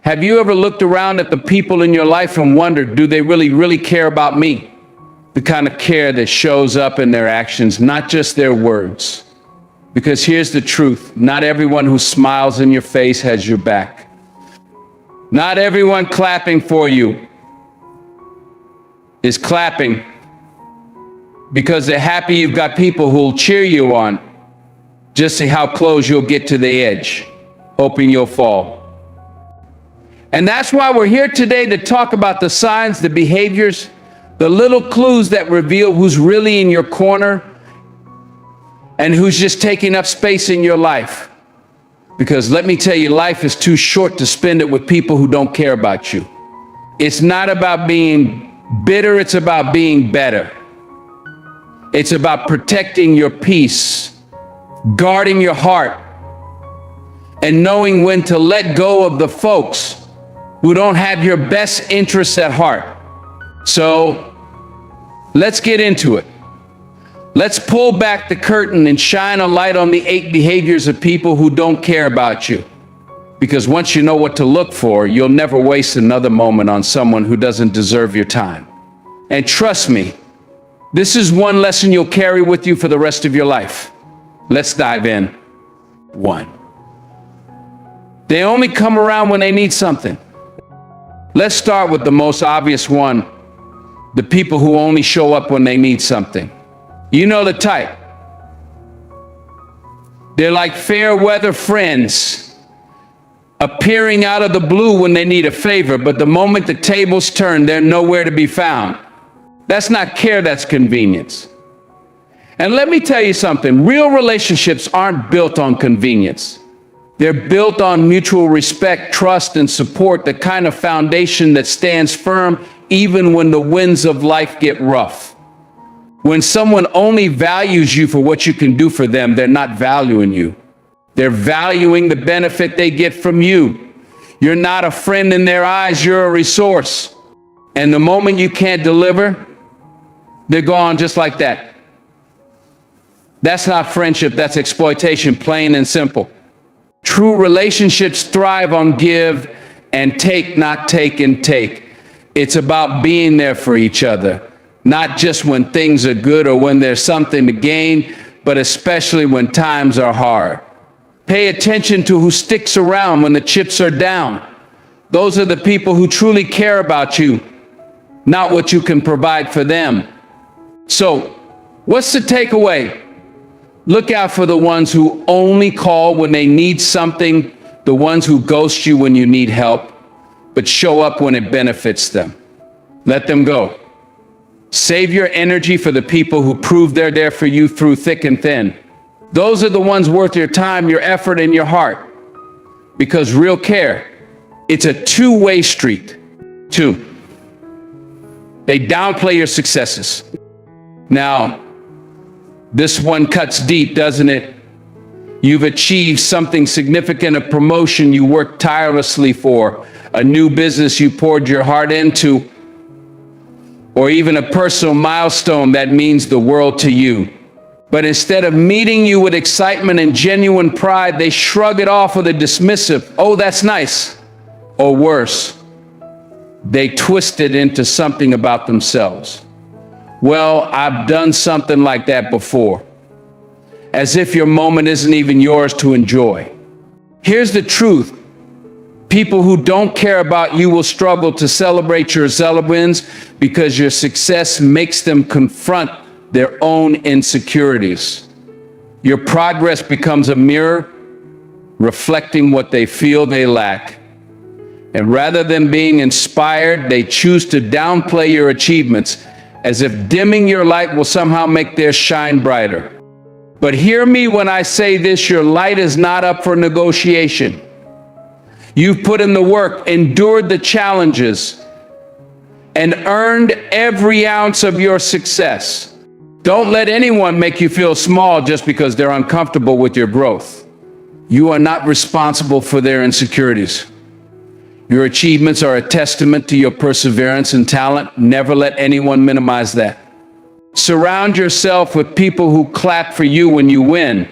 Have you ever looked around at the people in your life and wondered, do they really care about me? The kind of care that shows up in their actions, not just their words. Because here's the truth, not everyone who smiles in your face has your back. Not everyone clapping for you is clapping because they're happy you've got people who'll cheer you on. Just see how close you'll get to the edge, hoping you'll fall. And that's why we're here today to talk about the signs, the behaviors, the little clues that reveal who's really in your corner and who's just taking up space in your life. Because let me tell you, life is too short to spend it with people who don't care about you. It's not about being bitter, it's about being better. It's about protecting your peace, guarding your heart, and knowing when to let go of the folks who don't have your best interests at heart. So let's get into it. Let's pull back the curtain and shine a light on the 8 behaviors of people who don't care about you. Because once you know what to look for, you'll never waste another moment on someone who doesn't deserve your time. And trust me, this is one lesson you'll carry with you for the rest of your life. Let's dive in. 1. They only come around when they need something. Let's start with the most obvious one, the people who only show up when they need something. You know the type. They're like fair weather friends, appearing out of the blue when they need a favor, but the moment the tables turn, they're nowhere to be found. That's not care, that's convenience. And let me tell you something, real relationships aren't built on convenience. They're built on mutual respect, trust, and support, the kind of foundation that stands firm even when the winds of life get rough. When someone only values you for what you can do for them, they're not valuing you. They're valuing the benefit they get from you. You're not a friend in their eyes, you're a resource. And the moment you can't deliver, they're gone just like that. That's not friendship, that's exploitation, plain and simple. True relationships thrive on give and take, not take and take. It's about being there for each other, not just when things are good or when there's something to gain, but especially when times are hard. Pay attention to who sticks around when the chips are down. Those are the people who truly care about you, not what you can provide for them. So, what's the takeaway? Look out for the ones who only call when they need something, the ones who ghost you when you need help, but show up when it benefits them. Let them go. Save your energy for the people who prove they're there for you through thick and thin. Those are the ones worth your time, your effort, and your heart. Because real care, it's a two-way street. 2, they downplay your successes. Now, this one cuts deep, doesn't it? You've achieved something significant, a promotion you worked tirelessly for, a new business you poured your heart into, or even a personal milestone that means the world to you. But instead of meeting you with excitement and genuine pride, they shrug it off with a dismissive, "Oh, that's nice." Or worse, they twist it into something about themselves. "Well, I've done something like that before." As if your moment isn't even yours to enjoy. Here's the truth. People who don't care about you will struggle to celebrate your wins because your success makes them confront their own insecurities. Your progress becomes a mirror reflecting what they feel they lack. And rather than being inspired, they choose to downplay your achievements as if dimming your light will somehow make theirs shine brighter. But hear me when I say this, your light is not up for negotiation. You've put in the work, endured the challenges, and earned every ounce of your success. Don't let anyone make you feel small just because they're uncomfortable with your growth. You are not responsible for their insecurities. Your achievements are a testament to your perseverance and talent. Never let anyone minimize that. Surround yourself with people who clap for you when you win,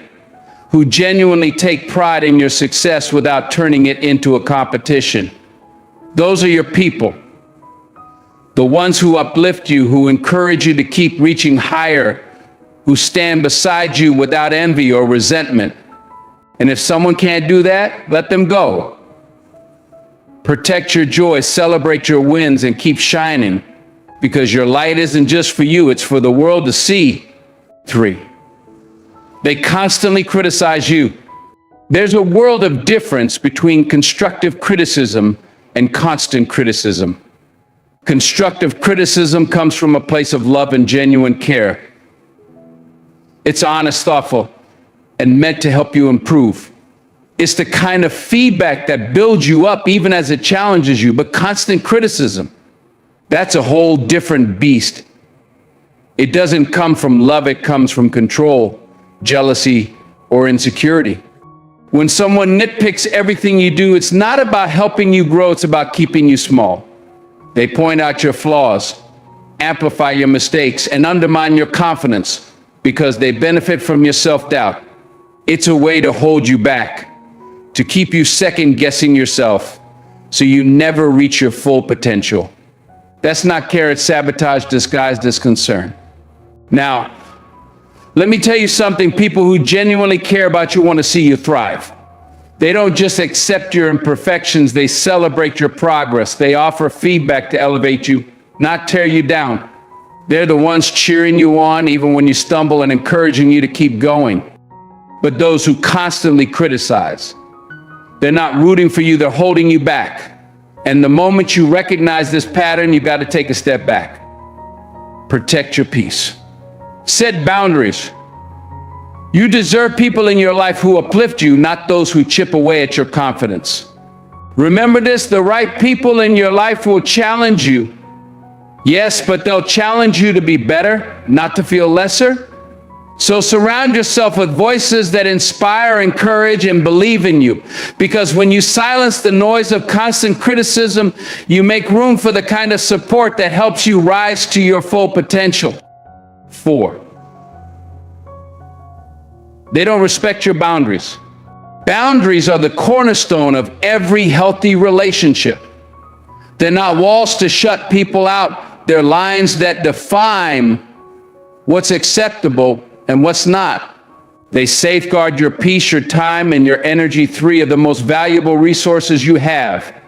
who genuinely take pride in your success without turning it into a competition. Those are your people. The ones who uplift you, who encourage you to keep reaching higher, who stand beside you without envy or resentment. And if someone can't do that, let them go. Protect your joy, celebrate your wins, and keep shining, because your light isn't just for you, it's for the world to see. 3, they constantly criticize you. There's a world of difference between constructive criticism and constant criticism. Constructive criticism comes from a place of love and genuine care. It's honest, thoughtful, and meant to help you improve. It's the kind of feedback that builds you up even as it challenges you. But constant criticism, that's a whole different beast. It doesn't come from love, it comes from control, jealousy, or insecurity. When someone nitpicks everything you do, it's not about helping you grow, it's about keeping you small. They point out your flaws, amplify your mistakes, and undermine your confidence because they benefit from your self-doubt. It's a way to hold you back, to keep you second-guessing yourself, so you never reach your full potential. That's not care, it's sabotage disguised as concern. Now, let me tell you something. People who genuinely care about you want to see you thrive. They don't just accept your imperfections, they celebrate your progress. They offer feedback to elevate you, not tear you down. They're the ones cheering you on even when you stumble and encouraging you to keep going. But those who constantly criticize, they're not rooting for you, they're holding you back. And the moment you recognize this pattern, you got to take a step back. Protect your peace. Set boundaries. You deserve people in your life who uplift you, not those who chip away at your confidence. Remember this, the right people in your life will challenge you. Yes, but they'll challenge you to be better, not to feel lesser. So surround yourself with voices that inspire, encourage, and believe in you. Because when you silence the noise of constant criticism, you make room for the kind of support that helps you rise to your full potential. 4, they don't respect your boundaries. Boundaries are the cornerstone of every healthy relationship. They're not walls to shut people out. They're lines that define what's acceptable and what's not. They safeguard your peace, your time, and your energy, 3 of the most valuable resources you have.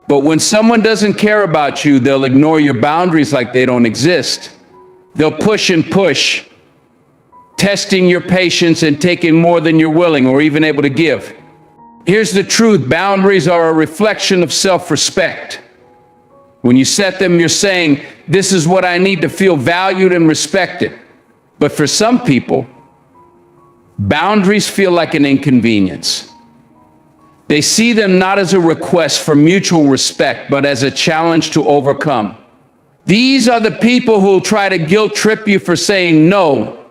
But when someone doesn't care about you, they'll ignore your boundaries like they don't exist. They'll push and push, testing your patience and taking more than you're willing or even able to give. Here's the truth. Boundaries are a reflection of self-respect. When you set them, you're saying, this is what I need to feel valued and respected. But for some people, boundaries feel like an inconvenience. They see them not as a request for mutual respect, but as a challenge to overcome. These are the people who will try to guilt trip you for saying no,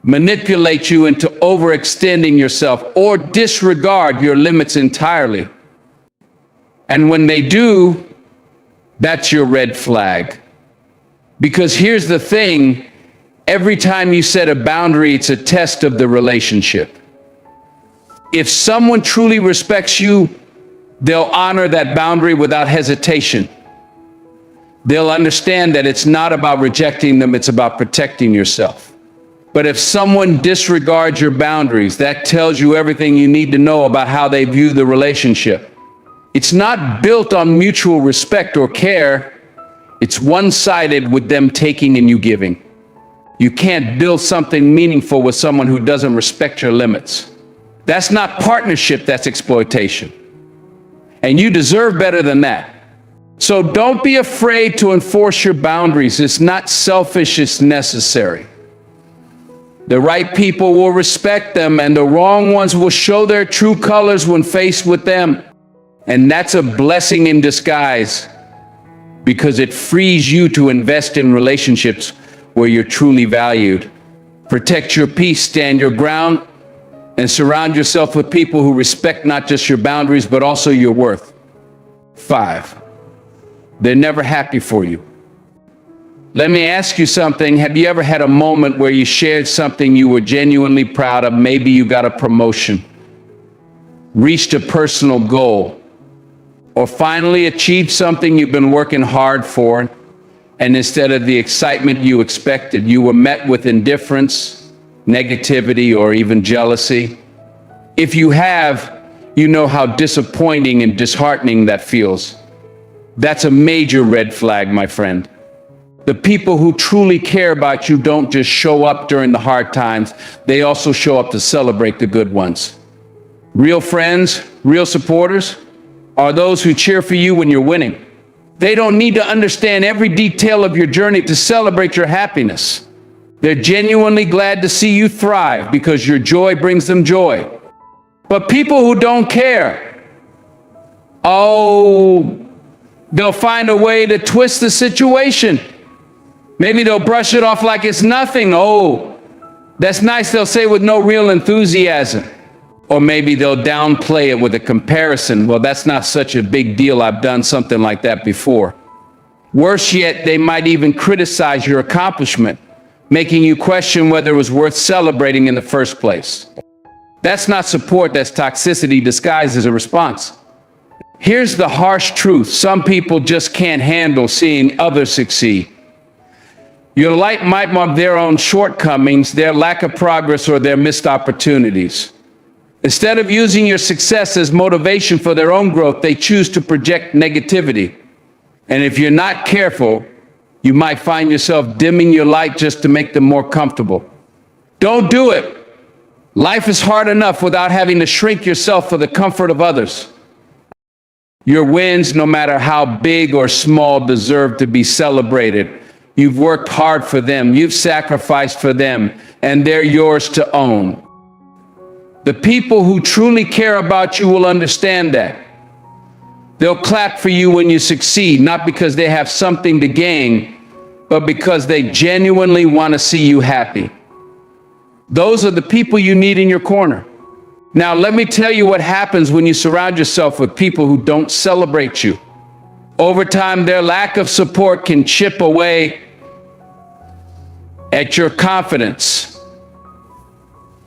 manipulate you into overextending yourself, or disregard your limits entirely. And when they do, that's your red flag. Because here's the thing, every time you set a boundary, it's a test of the relationship. If someone truly respects you, they'll honor that boundary without hesitation. They'll understand that it's not about rejecting them, it's about protecting yourself. But if someone disregards your boundaries, that tells you everything you need to know about how they view the relationship. It's not built on mutual respect or care. It's one-sided with them taking and you giving. You can't build something meaningful with someone who doesn't respect your limits. That's not partnership, that's exploitation. And you deserve better than that. So don't be afraid to enforce your boundaries. It's not selfish, it's necessary. The right people will respect them, and the wrong ones will show their true colors when faced with them. And that's a blessing in disguise, because it frees you to invest in relationships where you're truly valued. Protect your peace, stand your ground, and surround yourself with people who respect not just your boundaries, but also your worth. 5, they're never happy for you. Let me ask you something. Have you ever had a moment where you shared something you were genuinely proud of? Maybe you got a promotion, reached a personal goal, or finally achieved something you've been working hard for, and instead of the excitement you expected, you were met with indifference, negativity, or even jealousy? If you have, you know how disappointing and disheartening that feels. That's a major red flag, my friend. The people who truly care about you don't just show up during the hard times, they also show up to celebrate the good ones. Real friends, real supporters, are those who cheer for you when you're winning. They don't need to understand every detail of your journey to celebrate your happiness. They're genuinely glad to see you thrive because your joy brings them joy. But people who don't care, they'll find a way to twist the situation. Maybe they'll brush it off like it's nothing. Oh, that's nice, they'll say with no real enthusiasm. Or maybe they'll downplay it with a comparison. Well, that's not such a big deal. I've done something like that before. Worse yet, they might even criticize your accomplishment, making you question whether it was worth celebrating in the first place. That's not support, that's toxicity disguised as a response. Here's the harsh truth. Some people just can't handle seeing others succeed. Your light might mark their own shortcomings, their lack of progress, or their missed opportunities. Instead of using your success as motivation for their own growth, they choose to project negativity. And if you're not careful, you might find yourself dimming your light just to make them more comfortable. Don't do it. Life is hard enough without having to shrink yourself for the comfort of others. Your wins, no matter how big or small, deserve to be celebrated. You've worked hard for them, you've sacrificed for them, and they're yours to own. The people who truly care about you will understand that. They'll clap for you when you succeed, not because they have something to gain, but because they genuinely want to see you happy. Those are the people you need in your corner. Now, let me tell you what happens when you surround yourself with people who don't celebrate you. Over time, their lack of support can chip away at your confidence.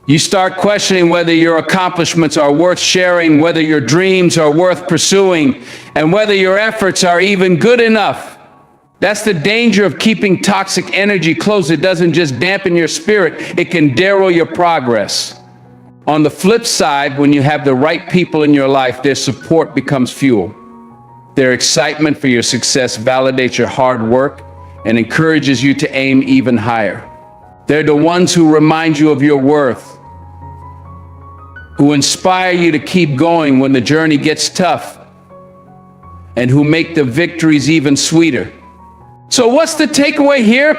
You start questioning whether your accomplishments are worth sharing, whether your dreams are worth pursuing, and whether your efforts are even good enough. That's the danger of keeping toxic energy close. It doesn't just dampen your spirit, it can derail your progress. On the flip side, when you have the right people in your life, their support becomes fuel. Their excitement for your success validates your hard work and encourages you to aim even higher. They're the ones who remind you of your worth, who inspire you to keep going when the journey gets tough, and who make the victories even sweeter. So what's the takeaway here?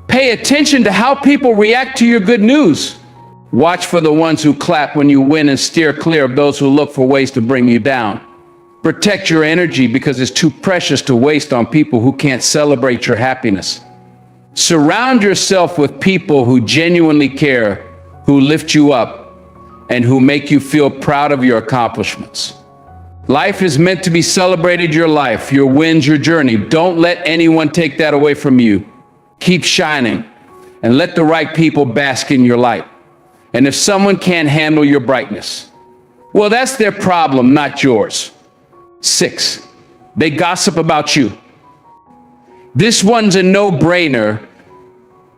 Pay attention to how people react to your good news. Watch for the ones who clap when you win and steer clear of those who look for ways to bring you down. Protect your energy because it's too precious to waste on people who can't celebrate your happiness. Surround yourself with people who genuinely care, who lift you up, and who make you feel proud of your accomplishments. Life is meant to be celebrated, your life, your wins, your journey. Don't let anyone take that away from you. Keep shining and let the right people bask in your light. And if someone can't handle your brightness, well, that's their problem, not yours. 6, they gossip about you. This one's a no-brainer,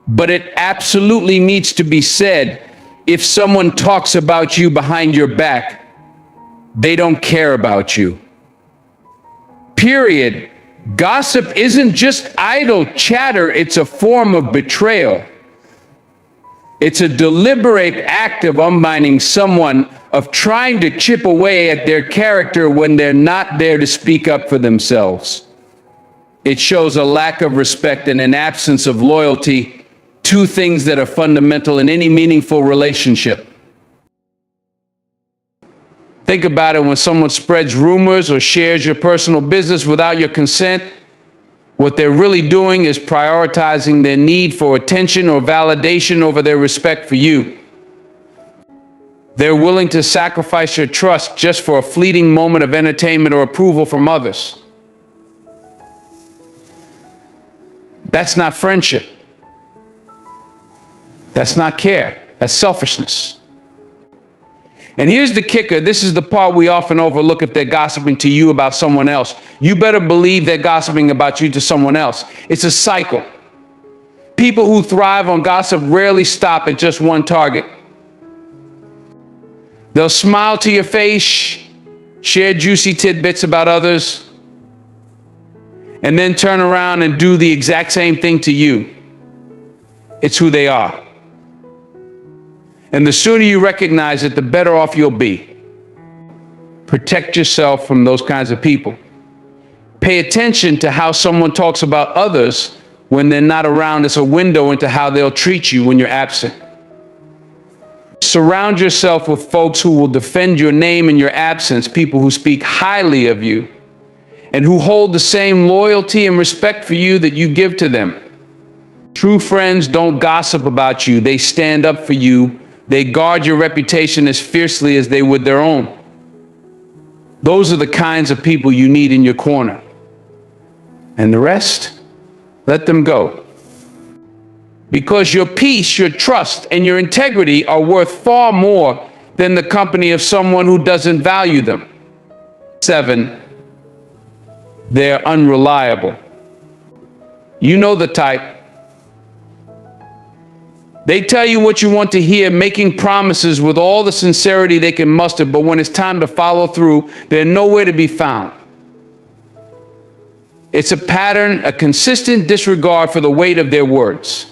but it absolutely needs to be said. If someone talks about you behind your back, they don't care about you. Period. Gossip isn't just idle chatter, it's a form of betrayal. It's a deliberate act of undermining someone, of trying to chip away at their character when they're not there to speak up for themselves. It shows a lack of respect and an absence of loyalty, two things that are fundamental in any meaningful relationship. Think about it. When someone spreads rumors or shares your personal business without your consent, what they're really doing is prioritizing their need for attention or validation over their respect for you. They're willing to sacrifice your trust just for a fleeting moment of entertainment or approval from others. That's not friendship. That's not care. That's selfishness. And here's the kicker. This is the part we often overlook if they're gossiping to you about someone else. You better believe they're gossiping about you to someone else. It's a cycle. People who thrive on gossip rarely stop at just one target. They'll smile to your face, share juicy tidbits about others, and then turn around and do the exact same thing to you. It's who they are. And the sooner you recognize it, the better off you'll be. Protect yourself from those kinds of people. Pay attention to how someone talks about others when they're not around. It's a window into how they'll treat you when you're absent. Surround yourself with folks who will defend your name in your absence, people who speak highly of you and who hold the same loyalty and respect for you that you give to them. True friends don't gossip about you. They stand up for you. They guard your reputation as fiercely as they would their own. Those are the kinds of people you need in your corner. And the rest, let them go. Because your peace, your trust, and your integrity are worth far more than the company of someone who doesn't value them. 7, they're unreliable. You know the type. They tell you what you want to hear, making promises with all the sincerity they can muster, but when it's time to follow through, they're nowhere to be found. It's a pattern, a consistent disregard for the weight of their words.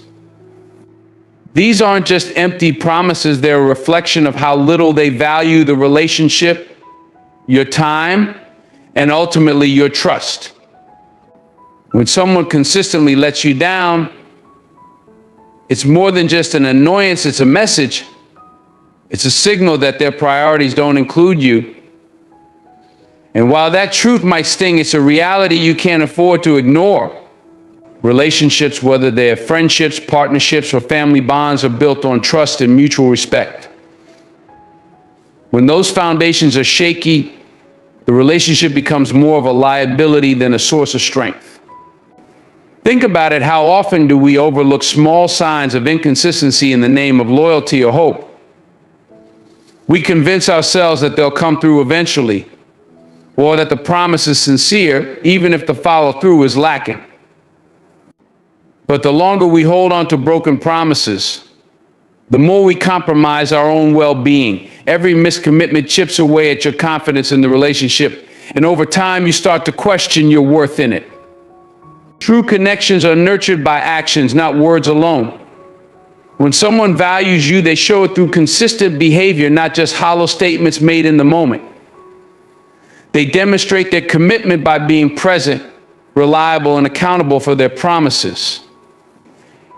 These aren't just empty promises, they're a reflection of how little they value the relationship, your time, and ultimately your trust. When someone consistently lets you down, it's more than just an annoyance, it's a message. It's a signal that their priorities don't include you. And while that truth might sting, it's a reality you can't afford to ignore. Relationships, whether they're friendships, partnerships, or family bonds, are built on trust and mutual respect. When those foundations are shaky, the relationship becomes more of a liability than a source of strength. Think about it. How often do we overlook small signs of inconsistency in the name of loyalty or hope? We convince ourselves that they'll come through eventually, or that the promise is sincere, even if the follow-through is lacking. But the longer we hold on to broken promises, the more we compromise our own well-being. Every miscommitment chips away at your confidence in the relationship, and over time you start to question your worth in it. True connections are nurtured by actions, not words alone. When someone values you, they show it through consistent behavior, not just hollow statements made in the moment. They demonstrate their commitment by being present, reliable, and accountable for their promises.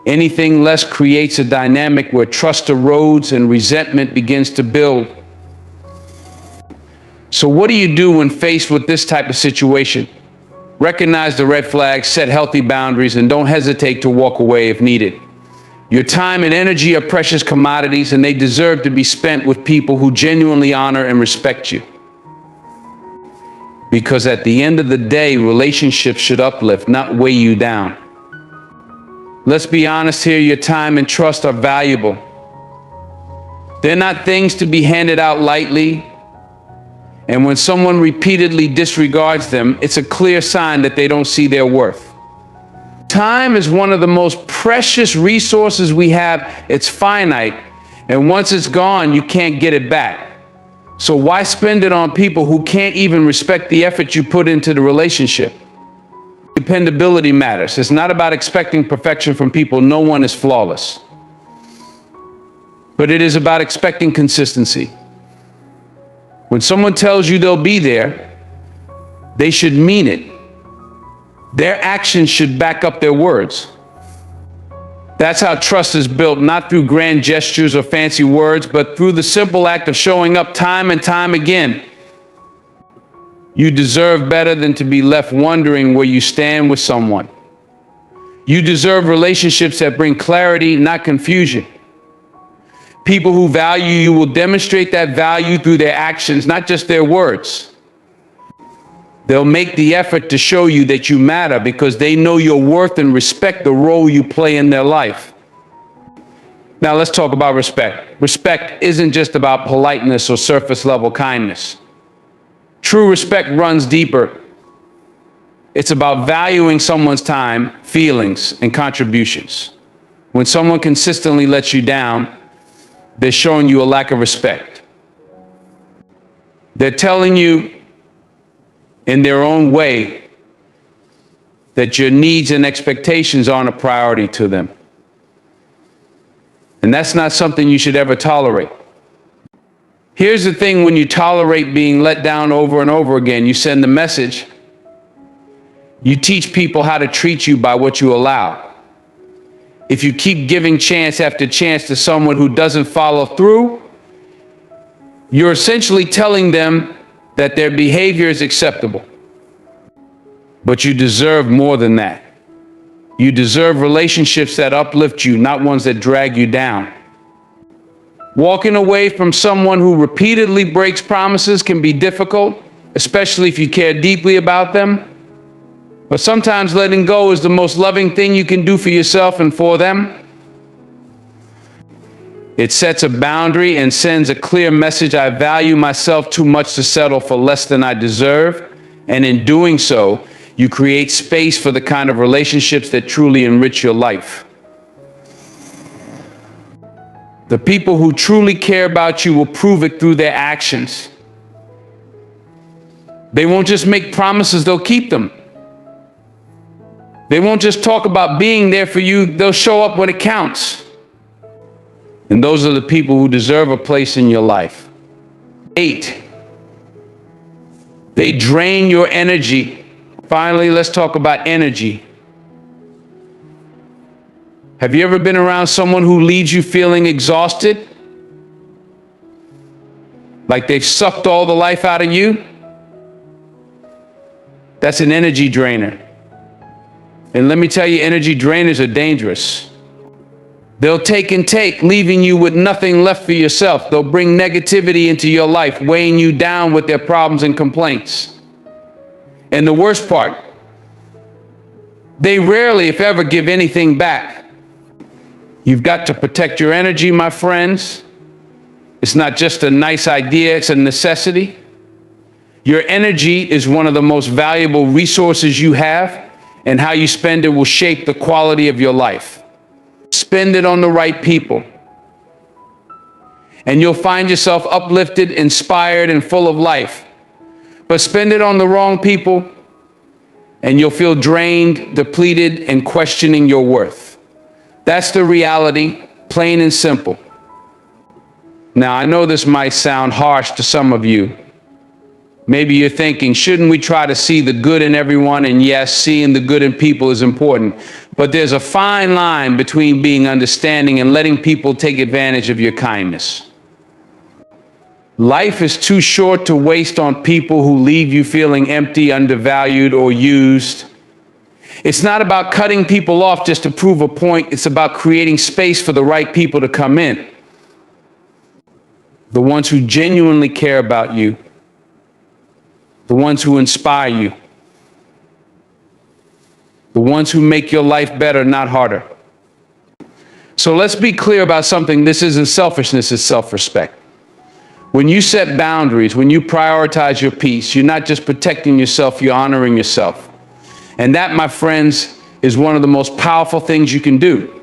Anything less creates a dynamic where trust erodes and resentment begins to build. So what do you do when faced with this type of situation? Recognize the red flags, set healthy boundaries, and don't hesitate to walk away if needed. Your time and energy are precious commodities, and they deserve to be spent with people who genuinely honor and respect you. Because at the end of the day, relationships should uplift, not weigh you down. Let's be honest here, your time and trust are valuable. They're not things to be handed out lightly. And when someone repeatedly disregards them, it's a clear sign that they don't see their worth. Time is one of the most precious resources we have. It's finite, and once it's gone, you can't get it back. So why spend it on people who can't even respect the effort you put into the relationship? Dependability matters. It's not about expecting perfection from people. No one is flawless. But it is about expecting consistency. When someone tells you they'll be there, they should mean it. Their actions should back up their words. That's how trust is built, not through grand gestures or fancy words, but through the simple act of showing up time and time again. You deserve better than to be left wondering where you stand with someone. You deserve relationships that bring clarity, not confusion. People who value you will demonstrate that value through their actions, not just their words. They'll make the effort to show you that you matter because they know your worth and respect the role you play in their life. Now let's talk about respect. Respect isn't just about politeness or surface level kindness. True respect runs deeper. It's about valuing someone's time, feelings, and contributions. When someone consistently lets you down, they're showing you a lack of respect. They're telling you in their own way that your needs and expectations aren't a priority to them. And that's not something you should ever tolerate. Here's the thing: when you tolerate being let down over and over again, you send a message. You teach people how to treat you by what you allow. If you keep giving chance after chance to someone who doesn't follow through, you're essentially telling them that their behavior is acceptable. But you deserve more than that. You deserve relationships that uplift you, not ones that drag you down. Walking away from someone who repeatedly breaks promises can be difficult, especially if you care deeply about them. But sometimes letting go is the most loving thing you can do for yourself and for them. It sets a boundary and sends a clear message: I value myself too much to settle for less than I deserve. And in doing so, you create space for the kind of relationships that truly enrich your life. The people who truly care about you will prove it through their actions. They won't just make promises, they'll keep them. They won't just talk about being there for you, they'll show up when it counts. And those are the people who deserve a place in your life. 8, they drain your energy. Finally, let's talk about energy. Have you ever been around someone who leaves you feeling exhausted? Like they've sucked all the life out of you? That's an energy drainer. And let me tell you, energy drainers are dangerous. They'll take and take, leaving you with nothing left for yourself. They'll bring negativity into your life, weighing you down with their problems and complaints. And the worst part, they rarely, if ever, give anything back. You've got to protect your energy, my friends. It's not just a nice idea, it's a necessity. Your energy is one of the most valuable resources you have, and how you spend it will shape the quality of your life. Spend it on the right people, and you'll find yourself uplifted, inspired, and full of life. But spend it on the wrong people, and you'll feel drained, depleted, and questioning your worth. That's the reality, plain and simple. Now, I know this might sound harsh to some of you. Maybe you're thinking, shouldn't we try to see the good in everyone? And yes, seeing the good in people is important. But there's a fine line between being understanding and letting people take advantage of your kindness. Life is too short to waste on people who leave you feeling empty, undervalued, or used. It's not about cutting people off just to prove a point. It's about creating space for the right people to come in. The ones who genuinely care about you. The ones who inspire you. The ones who make your life better, not harder. So let's be clear about something. This isn't selfishness, it's self-respect. When you set boundaries, when you prioritize your peace, you're not just protecting yourself, you're honoring yourself. And that, my friends, is one of the most powerful things you can do.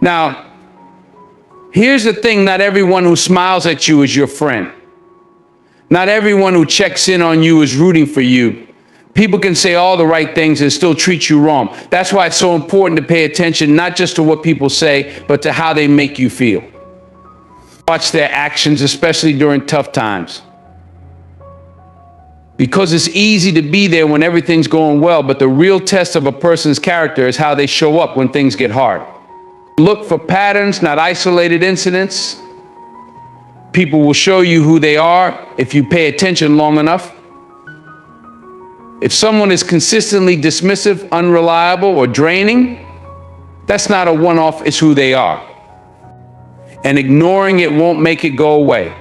Now, here's the thing: not everyone who smiles at you is your friend. Not everyone who checks in on you is rooting for you. People can say all the right things and still treat you wrong. That's why it's so important to pay attention, not just to what people say, but to how they make you feel. Watch their actions, especially during tough times. Because it's easy to be there when everything's going well, but the real test of a person's character is how they show up when things get hard. Look for patterns, not isolated incidents. People will show you who they are if you pay attention long enough. If someone is consistently dismissive, unreliable, or draining, that's not a one-off, it's who they are. And ignoring it won't make it go away.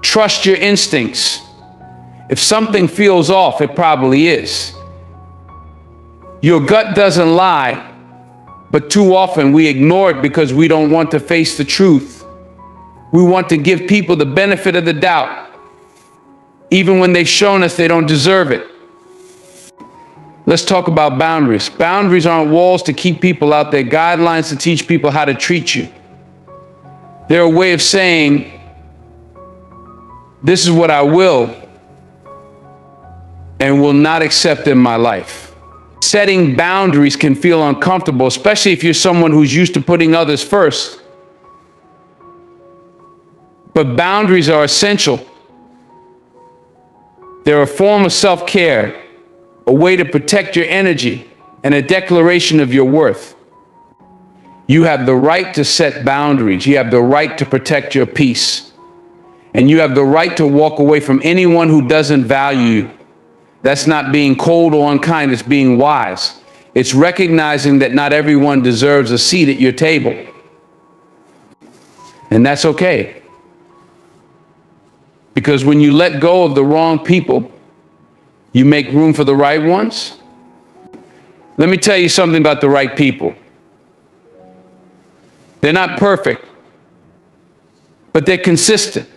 Trust your instincts. If something feels off, it probably is. Your gut doesn't lie, But too often we ignore it because we don't want to face the truth. We want to give people the benefit of the doubt, even when they've shown us they don't deserve it. Let's talk about boundaries. Boundaries aren't walls to keep people out. They're guidelines to teach people how to treat you. They're a way of saying, this is what I will and will not accept in my life. Setting boundaries can feel uncomfortable, especially if you're someone who's used to putting others first. But boundaries are essential. They're a form of self-care, a way to protect your energy, and a declaration of your worth. You have the right to set boundaries. You have the right to protect your peace. And you have the right to walk away from anyone who doesn't value you. That's not being cold or unkind, it's being wise. It's recognizing that not everyone deserves a seat at your table. And that's okay. Because when you let go of the wrong people, you make room for the right ones. Let me tell you something about the right people. They're not perfect, but they're consistent.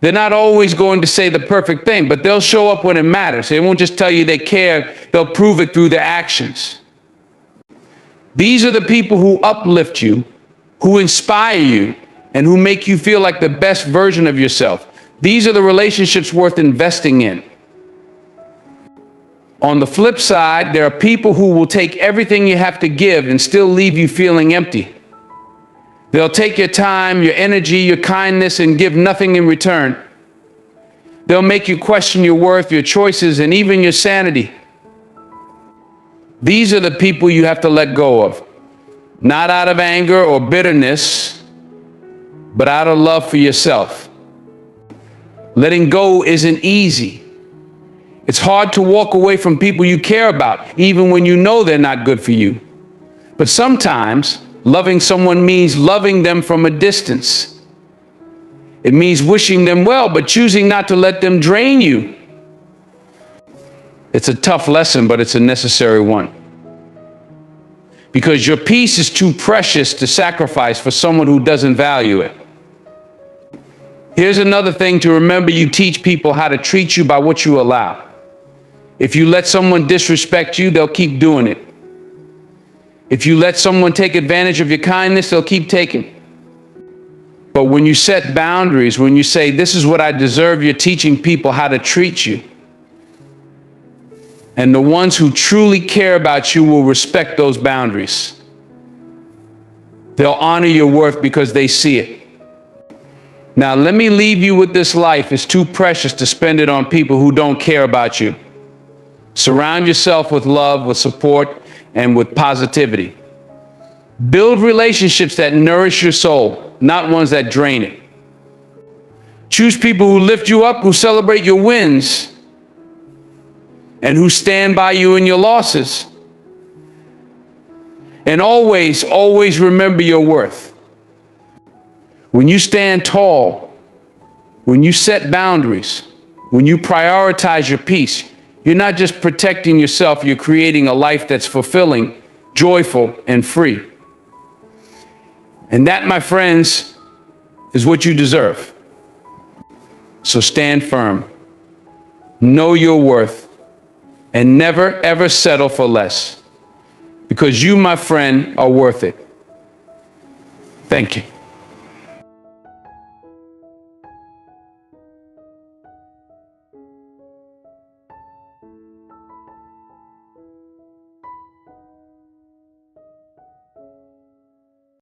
They're not always going to say the perfect thing, but they'll show up when it matters. They won't just tell you they care, they'll prove it through their actions. These are the people who uplift you, who inspire you, and who make you feel like the best version of yourself. These are the relationships worth investing in. On the flip side, there are people who will take everything you have to give and still leave you feeling empty. They'll take your time, your energy, your kindness, and give nothing in return. They'll make you question your worth, your choices, and even your sanity. These are the people you have to let go of. Not out of anger or bitterness, but out of love for yourself. Letting go isn't easy. It's hard to walk away from people you care about, even when you know they're not good for you. But sometimes, loving someone means loving them from a distance. It means wishing them well, but choosing not to let them drain you. It's a tough lesson, but it's a necessary one. Because your peace is too precious to sacrifice for someone who doesn't value it. Here's another thing to remember: you teach people how to treat you by what you allow. If you let someone disrespect you, they'll keep doing it. If you let someone take advantage of your kindness, they'll keep taking. But when you set boundaries, when you say, this is what I deserve, you're teaching people how to treat you. And the ones who truly care about you will respect those boundaries. They'll honor your worth because they see it. Now, let me leave you with this: life is too precious to spend it on people who don't care about you. Surround yourself with love, with support, and with positivity. Build relationships that nourish your soul, not ones that drain it. Choose people who lift you up, who celebrate your wins, and who stand by you in your losses. And always, always remember your worth. When you stand tall, when you set boundaries, when you prioritize your peace, you're not just protecting yourself, you're creating a life that's fulfilling, joyful, and free. And that, my friends, is what you deserve. So stand firm, know your worth, and never, ever settle for less. Because you, my friend, are worth it. Thank you.